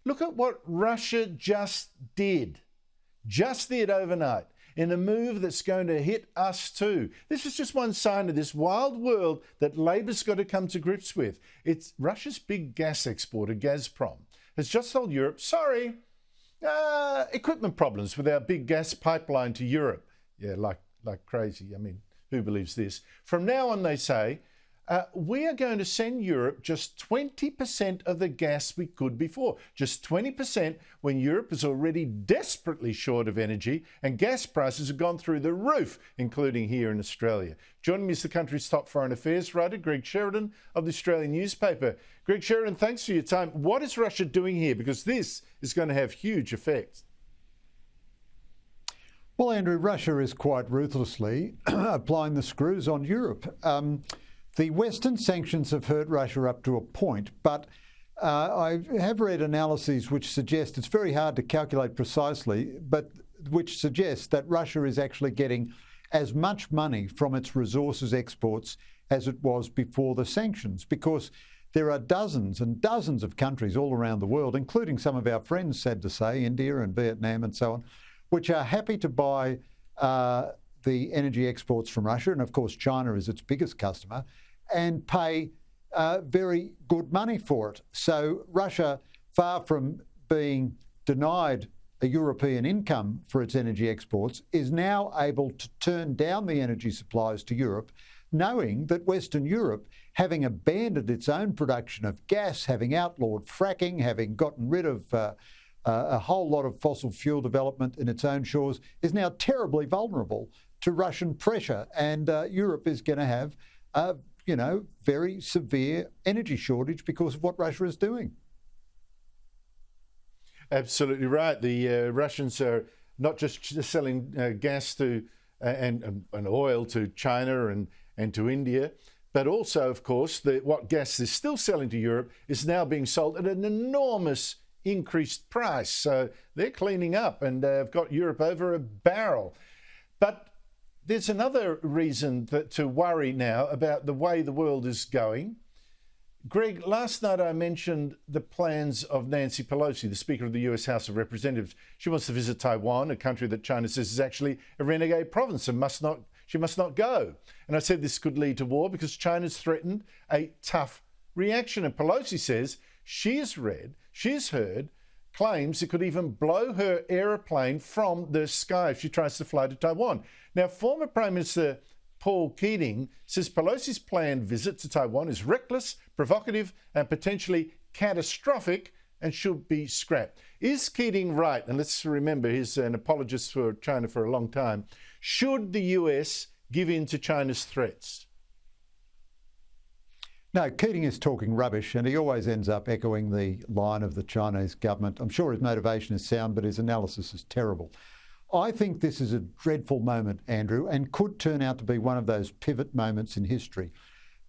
Look at what Russia just did overnight, in a move that's going to hit us too. This is just one sign of this wild world that Labour's got to come to grips with. It's Russia's big gas exporter, Gazprom, has just told Europe, sorry, equipment problems with our big gas pipeline to Europe. Yeah, like crazy. I mean, who believes this? From now on, they say, we are going to send Europe just 20% of the gas we could before. Just 20% when Europe is already desperately short of energy and gas prices have gone through the roof, including here in Australia. Joining me is the country's top foreign affairs writer, Greg Sheridan of the Australian newspaper. Greg Sheridan, thanks for your time. What is Russia doing here? Because this is going to have huge effects. Well, Andrew, Russia is quite ruthlessly applying the screws on Europe. The Western sanctions have hurt Russia up to a point, but I have read analyses which suggest it's very hard to calculate precisely, but which suggests that Russia is actually getting as much money from its resources exports as it was before the sanctions, because there are dozens and dozens of countries all around the world, including some of our friends, sad to say, India and Vietnam and so on, which are happy to buy the energy exports from Russia, and of course China is its biggest customer, and pay very good money for it. So Russia, far from being denied a European income for its energy exports, is now able to turn down the energy supplies to Europe, knowing that Western Europe, having abandoned its own production of gas, having outlawed fracking, having gotten rid of a whole lot of fossil fuel development in its own shores, is now terribly vulnerable to Russian pressure. And Europe is going to have a very severe energy shortage because of what Russia is doing. Absolutely right. The Russians are not just selling gas to and oil to China and to India, but also, of course, what gas is still selling to Europe is now being sold at an enormous increased price. So they're cleaning up and have got Europe over a barrel. But there's another reason to worry now about the way the world is going. Greg, last night I mentioned the plans of Nancy Pelosi, the Speaker of the US House of Representatives. She wants to visit Taiwan, a country that China says is actually a renegade province and she must not go. And I said this could lead to war because China's threatened a tough reaction. And Pelosi says she has heard claims it could even blow her aeroplane from the sky if she tries to fly to Taiwan. Now, former Prime Minister Paul Keating says Pelosi's planned visit to Taiwan is reckless, provocative, and potentially catastrophic and should be scrapped. Is Keating right? And let's remember, he's an apologist for China for a long time. Should the US give in to China's threats? No, Keating is talking rubbish, and he always ends up echoing the line of the Chinese government. I'm sure his motivation is sound, but his analysis is terrible. I think this is a dreadful moment, Andrew, and could turn out to be one of those pivot moments in history.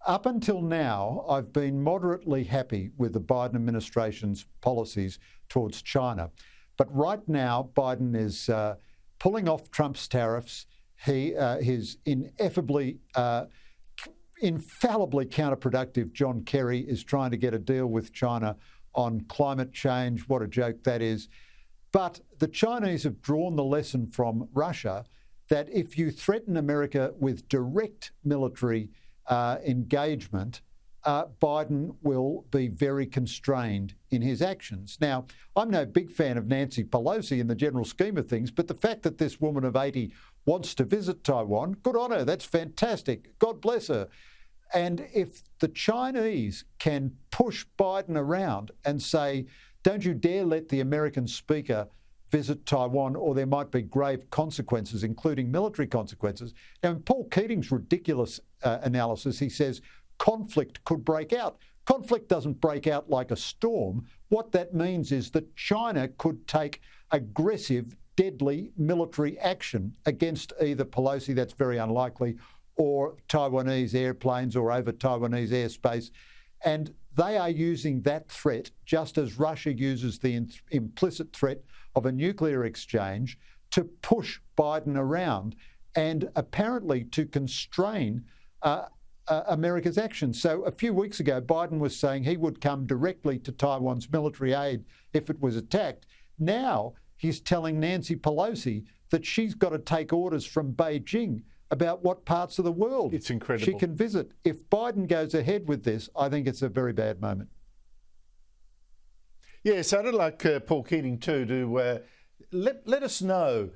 Up until now, I've been moderately happy with the Biden administration's policies towards China. But right now, Biden is pulling off Trump's tariffs. His infallibly counterproductive John Kerry is trying to get a deal with China on climate change. What a joke that is. But the Chinese have drawn the lesson from Russia that if you threaten America with direct military engagement, Biden will be very constrained in his actions. Now, I'm no big fan of Nancy Pelosi in the general scheme of things, but the fact that this woman of 80 wants to visit Taiwan, good on her, that's fantastic. God bless her. And if the Chinese can push Biden around and say, don't you dare let the American speaker visit Taiwan or there might be grave consequences, including military consequences. Now, in Paul Keating's ridiculous analysis, he says conflict could break out. Conflict doesn't break out like a storm. What that means is that China could take aggressive, deadly military action against either Pelosi, that's very unlikely, or Taiwanese airplanes or over Taiwanese airspace. And they are using that threat, just as Russia uses the implicit threat of a nuclear exchange, to push Biden around and apparently to constrain America's actions. So a few weeks ago, Biden was saying he would come directly to Taiwan's military aid if it was attacked. Now he's telling Nancy Pelosi that she's got to take orders from Beijing about what parts of the world It's incredible. she can visit. If Biden goes ahead with this, I think it's a very bad moment. Yes, I'd like Paul Keating too to let us know.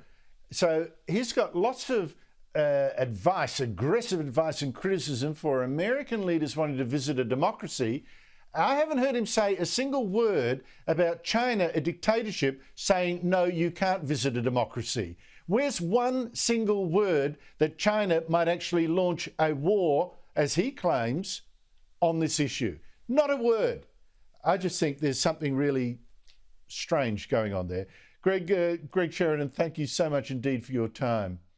So he's got lots of advice, aggressive advice and criticism for American leaders wanting to visit a democracy. I haven't heard him say a single word about China, a dictatorship, saying, no, you can't visit a democracy. Where's one single word that China might actually launch a war, as he claims, on this issue? Not a word. I just think there's something really strange going on there. Greg Sheridan, thank you so much indeed for your time.